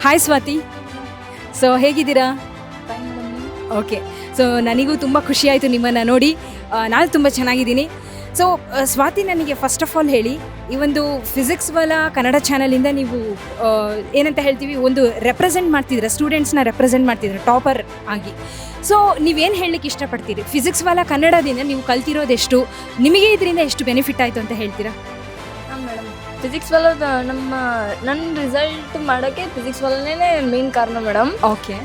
Hi Swati. So ಹೇಗಿದ್ದೀರಾ? Okay. So ನನಗೂ ತುಂಬ ಖುಷಿ ಆಯಿತು ನಿಮ್ಮನ್ನು ನೋಡಿ. ನಾನು ತುಂಬ ಚೆನ್ನಾಗಿದ್ದೀನಿ. ಸೊ ಸ್ವಾತಿ, ನನಗೆ ಫಸ್ಟ್ ಆಫ್ ಆಲ್ ಹೇಳಿ, ಈ ಒಂದು ಫಿಸಿಕ್ಸ್ ವಾಲ ಕನ್ನಡ ಚಾನಲಿಂದ ನೀವು ಏನಂತ ಹೇಳ್ತೀವಿ, ಒಂದು ರೆಪ್ರೆಸೆಂಟ್ ಮಾಡ್ತಿದ್ದೀರಾ, ಸ್ಟೂಡೆಂಟ್ಸ್ನ ರೆಪ್ರೆಸೆಂಟ್ ಮಾಡ್ತಿದ್ದೀರಾ ಟಾಪರ್ ಆಗಿ. ಸೊ ನೀವೇನು ಹೇಳಲಿಕ್ಕೆ ಇಷ್ಟಪಡ್ತೀರಿ? ಫಿಸಿಕ್ಸ್ ವಾಲ ಕನ್ನಡದಿಂದ ನೀವು ಕಲ್ತಿರೋದೆಷ್ಟು, ನಿಮಗೆ ಇದರಿಂದ ಎಷ್ಟು ಬೆನಿಫಿಟ್ ಆಯಿತು ಅಂತ ಹೇಳ್ತೀರಾ? ಹಾಂ ಮೇಡಮ್, ಫಿಸಿಕ್ಸ್ ವಾಲದ ನನ್ನ ರಿಸಲ್ಟ್ ಮಾಡೋಕ್ಕೆ ಫಿಸಿಕ್ಸ್ ವಾಲನೇ ಮೇನ್ ಕಾರಣ ಮೇಡಮ್. ಓಕೆ.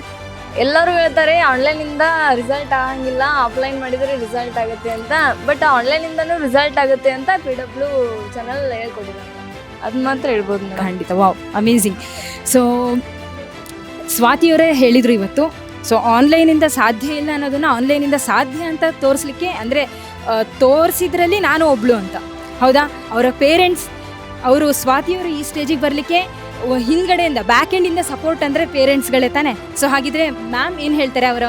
ಎಲ್ಲರೂ ಹೇಳ್ತಾರೆ ಆನ್ಲೈನಿಂದ ರಿಸಲ್ಟ್ ಆಗಂಗಿಲ್ಲ, ಆಫ್ಲೈನ್ ಮಾಡಿದರೆ ರಿಸಲ್ಟ್ ಆಗುತ್ತೆ ಅಂತ. ಬಟ್ ಆನ್ಲೈನಿಂದನೂ ರಿಸಲ್ಟ್ ಆಗುತ್ತೆ ಅಂತ PW ಚಾನಲ್ ಹೇಳ್ಕೊಟ್ಟಿದ್ದಾರೆ. ಅದು ಮಾತ್ರ ಹೇಳ್ಬೋದು ಮೇಡಮ್. ಖಂಡಿತ. Wow, amazing. ಸೊ ಸ್ವಾತಿಯವರೇ ಹೇಳಿದರು ಇವತ್ತು. ಸೊ ಆನ್ಲೈನಿಂದ ಸಾಧ್ಯ ಇಲ್ಲ ಅನ್ನೋದನ್ನು ಆನ್ಲೈನಿಂದ ಸಾಧ್ಯ ಅಂತ ತೋರಿಸ್ಲಿಕ್ಕೆ, ಅಂದರೆ ತೋರಿಸಿದ್ರಲ್ಲಿ ನಾನು ಒಬ್ಳು ಅಂತ. ಹೌದಾ? ಅವರ ಪೇರೆಂಟ್ಸ್, ಅವರು ಸ್ವಾತಿಯವರು ಈ ಸ್ಟೇಜಿಗೆ ಬರಲಿಕ್ಕೆ ಹಿಂದ್ಗಡೆಯಿಂದ ಬ್ಯಾಕ್ ಎಂಡಿಂದ ಸಪೋರ್ಟ್ ಅಂದರೆ ಪೇರೆಂಟ್ಸ್ಗಳೇ ತಾನೆ. ಸೊ ಹಾಗಿದ್ರೆ ಮ್ಯಾಮ್ ಏನು ಹೇಳ್ತಾರೆ, ಅವರ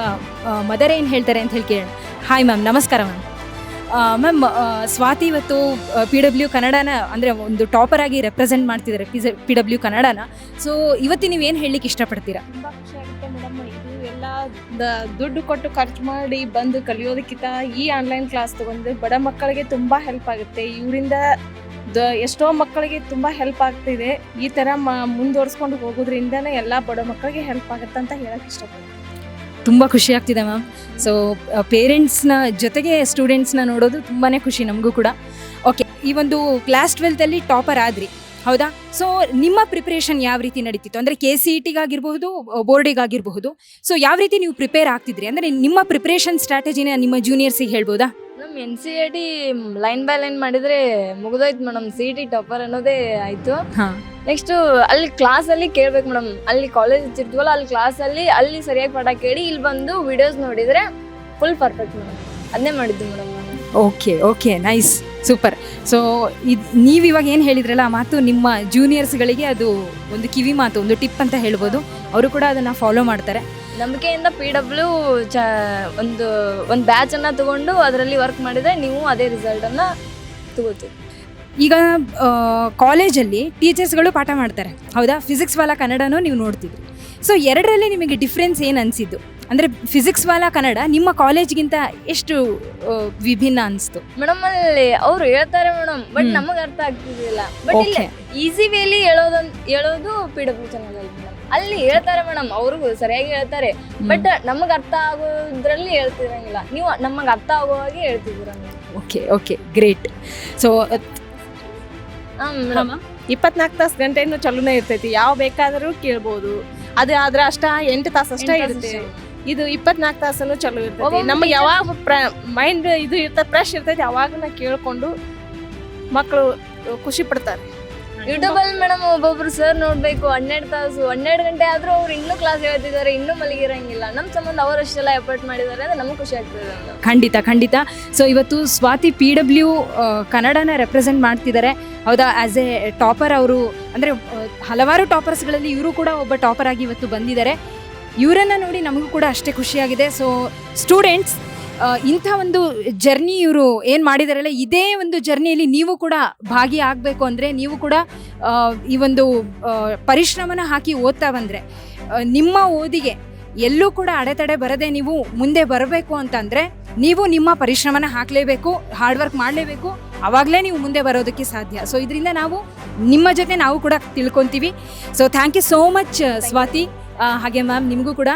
ಮದರ್ ಏನು ಹೇಳ್ತಾರೆ ಅಂತ ಹೇಳಿ ಕೇಳೋಣ. ಹಾಯ್ ಮ್ಯಾಮ್, ನಮಸ್ಕಾರ ಮ್ಯಾಮ್. ಮ್ಯಾಮ್, ಸ್ವಾತಿ ಇವತ್ತು PW ಕನ್ನಡನ, ಅಂದರೆ ಒಂದು ಟಾಪರ್ ಆಗಿ ರೆಪ್ರೆಸೆಂಟ್ ಮಾಡ್ತಿದ್ದಾರೆ PW ಕನ್ನಡನ. ಸೊ ಇವತ್ತು ನೀವೇನು ಹೇಳಲಿಕ್ಕೆ ಇಷ್ಟಪಡ್ತೀರಾ? ತುಂಬ ಖುಷಿ ಆಗುತ್ತೆ ಮೇಡಮ್. ಇದು ಎಲ್ಲ ದುಡ್ಡು ಕೊಟ್ಟು ಖರ್ಚು ಮಾಡಿ ಬಂದು ಕಲಿಯೋದಕ್ಕಿಂತ ಈ ಆನ್ಲೈನ್ ಕ್ಲಾಸ್ ತೊಗೊಂಡು ಬಡ ಮಕ್ಕಳಿಗೆ ತುಂಬ ಹೆಲ್ಪ್ ಆಗುತ್ತೆ. ಇವರಿಂದ ಎಷ್ಟೋ ಮಕ್ಕಳಿಗೆ ತುಂಬ ಹೆಲ್ಪ್ ಆಗ್ತಿದೆ. ಈ ಥರ ಮುಂದುವರ್ಸ್ಕೊಂಡು ಹೋಗೋದ್ರಿಂದನೇ ಎಲ್ಲ ಬಡ ಮಕ್ಕಳಿಗೆ ಹೆಲ್ಪ್ ಆಗುತ್ತೆ ಅಂತ ಹೇಳಕ್ಕೆ ಇಷ್ಟಪಡ್ತೀನಿ. ತುಂಬ ಖುಷಿ ಆಗ್ತಿದೆ ಮ್ಯಾಮ್. ಸೊ ಪೇರೆಂಟ್ಸ್ನ ಜೊತೆಗೆ ಸ್ಟೂಡೆಂಟ್ಸ್ನ ನೋಡೋದು ತುಂಬಾ ಖುಷಿ ನಮಗೂ ಕೂಡ. ಓಕೆ, ಈ ಒಂದು ಕ್ಲಾಸ್ 12ಲ್ಲಿ ಟಾಪರ್ ಆದ್ರಿ, ಹೌದಾ? ಸೊ ನಿಮ್ಮ ಪ್ರಿಪ್ರೇಷನ್ ಯಾವ ರೀತಿ ನಡೀತಿತ್ತು? ಅಂದರೆ KCET-ಗಾಗಿರ್ಬಹುದು, ಬೋರ್ಡಿಗಾಗಿರಬಹುದು. ಸೊ ಯಾವ ರೀತಿ ನೀವು ಪ್ರಿಪೇರ್ ಆಗ್ತಿದ್ರಿ? ಅಂದರೆ ನಿಮ್ಮ ಪ್ರಿಪ್ರೇಷನ್ ಸ್ಟ್ರಾಟಜಿನ ನಿಮ್ಮ ಜೂನಿಯರ್ಸಿಗೆ ಹೇಳ್ಬೋದಾ? ನಮ್ಮ NCERT ಲೈನ್ ಬೈ ಲೈನ್ ಮಾಡಿದರೆ ಮುಗಿದೋಯ್ತು ಮೇಡಮ್. CET ಟಾಪರ್ ಅನ್ನೋದೇ ಆಯಿತು. ಹಾಂ. ನೆಕ್ಸ್ಟು ಅಲ್ಲಿ ಕ್ಲಾಸಲ್ಲಿ ಕೇಳ್ಬೇಕು ಮೇಡಮ್. ಅಲ್ಲಿ ಕಾಲೇಜ್ ಇರ್ತೀವಲ್ಲ, ಅಲ್ಲಿ ಕ್ಲಾಸಲ್ಲಿ ಅಲ್ಲಿ ಸರಿಯಾಗಿ ಪಾಠ ಕೇಳಿ ಇಲ್ಲಿ ಬಂದು ವಿಡಿಯೋಸ್ ನೋಡಿದರೆ ಫುಲ್ ಪರ್ಫೆಕ್ಟ್ ಮೇಡಮ್. ಅದನ್ನೇ ಮಾಡಿದ್ದು ಮೇಡಮ್ ನಾನು. Okay, nice, super. ಸೊ ನೀವು ಇವಾಗ ಏನು ಹೇಳಿದ್ರಲ್ಲ, ಆ ಮಾತು ನಿಮ್ಮ ಜೂನಿಯರ್ಸ್ಗಳಿಗೆ ಅದು ಒಂದು ಕಿವಿ ಮಾತು, ಒಂದು ಟಿಪ್ ಅಂತ ಹೇಳ್ಬೋದು. ಅವರು ಕೂಡ ಅದನ್ನು ಫಾಲೋ ಮಾಡ್ತಾರೆ. ನಂಬಿಕೆಯಿಂದ PW ಒಂದು ಬ್ಯಾಚನ್ನು ತಗೊಂಡು ಅದರಲ್ಲಿ ವರ್ಕ್ ಮಾಡಿದರೆ ನೀವು ಅದೇ ರಿಸಲ್ಟನ್ನು ತಗೋತೀವಿ. ಈಗ ಕಾಲೇಜಲ್ಲಿ ಟೀಚರ್ಸ್ಗಳು ಪಾಠ ಮಾಡ್ತಾರೆ, ಹೌದಾ? ಫಿಸಿಕ್ಸ್ ವಾಲ ಕನ್ನಡನೂ ನೀವು ನೋಡ್ತಿದ್ರಿ. ಸೊ ಎರಡರಲ್ಲಿ ನಿಮಗೆ ಡಿಫ್ರೆನ್ಸ್ ಏನು ಅನಿಸಿದ್ದು? ಅಂದರೆ ಫಿಸಿಕ್ಸ್ ವಾಲ ಕನ್ನಡ ನಿಮ್ಮ ಕಾಲೇಜ್ಗಿಂತ ಎಷ್ಟು ವಿಭಿನ್ನ ಅನಿಸ್ತು? ಮೇಡಮ್, ಅಲ್ಲಿ ಅವ್ರು ಹೇಳ್ತಾರೆ ಮೇಡಮ್, ಬಟ್ ನಮಗೆ ಅರ್ಥ ಆಗ್ತಿದ್ದಿಲ್ಲ. ಬಟ್ ಇಲ್ಲ, ಈಸಿ ವೇಲಿ ಹೇಳೋದು PW ಚಾನಲ್ ಅಲ್ಲಿ ಮೇಡಮ್. ಅಲ್ಲಿ ಹೇಳ್ತಾರೆ ಮೇಡಮ್, ಅವ್ರಿಗೂ ಸರಿಯಾಗಿ ಹೇಳ್ತಾರೆ. ಬಟ್ ನಮಗೆ ಅರ್ಥ ಆಗೋದ್ರಲ್ಲಿ ಹೇಳ್ತಿರಂಗಿಲ್ಲ. ನೀವು ನಮಗೆ ಅರ್ಥ ಆಗೋ ಹಾಗೆ ಹೇಳ್ತಿದ್ದೀರ. Okay, great. ಸೊ ಹಾಂ ಮೇಡಮ್, 24 ತಾಸು ಗಂಟೆನೂ ಚಲೋನೇ ಇರ್ತೈತಿ, ಯಾವ ಬೇಕಾದರೂ ಕೇಳ್ಬೋದು. ಅದು ಆದ್ರೆ ಅಷ್ಟ 8 ತಾಸು ಅಷ್ಟೇ ಇರುತ್ತೆ. ಇದು 24 ತಾಸನ್ನು ಚಲೋ ಇರ್ತೈತಿ. ನಮಗೆ ಯಾವಾಗ ಮೈಂಡ್ ಇದು ಇರ್ತದೆ, ಫ್ರೆಶ್ ಇರ್ತೈತಿ, ಅವಾಗ ಕೇಳ್ಕೊಂಡು ಮಕ್ಕಳು ಖುಷಿ ಪಡ್ತಾರೆ. ಯೂಟ್ಯೂಬಲ್ಲಿ ಮೇಡಮ್ ಒಬ್ಬೊಬ್ರು ಸರ್ ನೋಡಬೇಕು 12 ಗಂಟೆ ಆದರೂ ಅವ್ರು ಇನ್ನೂ ಕ್ಲಾಸ್ ಹೇಳ್ತಿದ್ದಾರೆ, ಇನ್ನೂ ಮಲಗಿರಂಗಿಲ್ಲ. ನಮ್ಮ ಸಂಬಂಧ ಅವರು ಅಷ್ಟೆಲ್ಲ ಎಫರ್ಟ್ ಮಾಡಿದ್ದಾರೆ ಅಂದ್ರೆ ನಮಗೆ ಖುಷಿ ಆಗ್ತದೆ. ಖಂಡಿತ. ಸೊ ಇವತ್ತು ಸ್ವಾತಿ PW ಕನ್ನಡನ ರೆಪ್ರೆಸೆಂಟ್ ಮಾಡ್ತಿದ್ದಾರೆ, ಹೌದಾ? ಆ್ಯಸ್ ಎ ಟಾಪರ್ ಅವರು, ಅಂದರೆ ಹಲವಾರು ಟಾಪರ್ಸ್ಗಳಲ್ಲಿ ಇವರು ಕೂಡ ಒಬ್ಬ ಟಾಪರ್ ಆಗಿ ಇವತ್ತು ಬಂದಿದ್ದಾರೆ. ಇವರನ್ನು ನೋಡಿ ನಮಗೂ ಕೂಡ ಅಷ್ಟೇ ಖುಷಿಯಾಗಿದೆ. ಸೊ ಸ್ಟೂಡೆಂಟ್ಸ್, ಇಂಥ ಒಂದು ಜರ್ನಿ ಇವರು ಏನು ಮಾಡಿದಾರಲ್ಲ, ಇದೇ ಒಂದು ಜರ್ನಿಯಲ್ಲಿ ನೀವು ಕೂಡ ಭಾಗಿಯಾಗಬೇಕು ಅಂದರೆ, ನೀವು ಕೂಡ ಈ ಒಂದು ಪರಿಶ್ರಮನ ಹಾಕಿ ಓದ್ತಾ ಬಂದರೆ, ನಿಮ್ಮ ಓದಿಗೆ ಎಲ್ಲೂ ಕೂಡ ಅಡೆತಡೆ ಬರದೆ ನೀವು ಮುಂದೆ ಬರಬೇಕು ಅಂತಂದರೆ ನೀವು ನಿಮ್ಮ ಪರಿಶ್ರಮನ ಹಾಕಲೇಬೇಕು, ಹಾರ್ಡ್ ವರ್ಕ್ ಮಾಡಲೇಬೇಕು. ಆವಾಗಲೇ ನೀವು ಮುಂದೆ ಬರೋದಕ್ಕೆ ಸಾಧ್ಯ. ಸೊ ಇದರಿಂದ ನಾವು ನಿಮ್ಮ ಜೊತೆ ನಾವು ಕೂಡ ತಿಳ್ಕೊತೀವಿ. So thank you so much Swathi. ಹಾಗೆ ಮ್ಯಾಮ್, ನಿಮಗೂ ಕೂಡ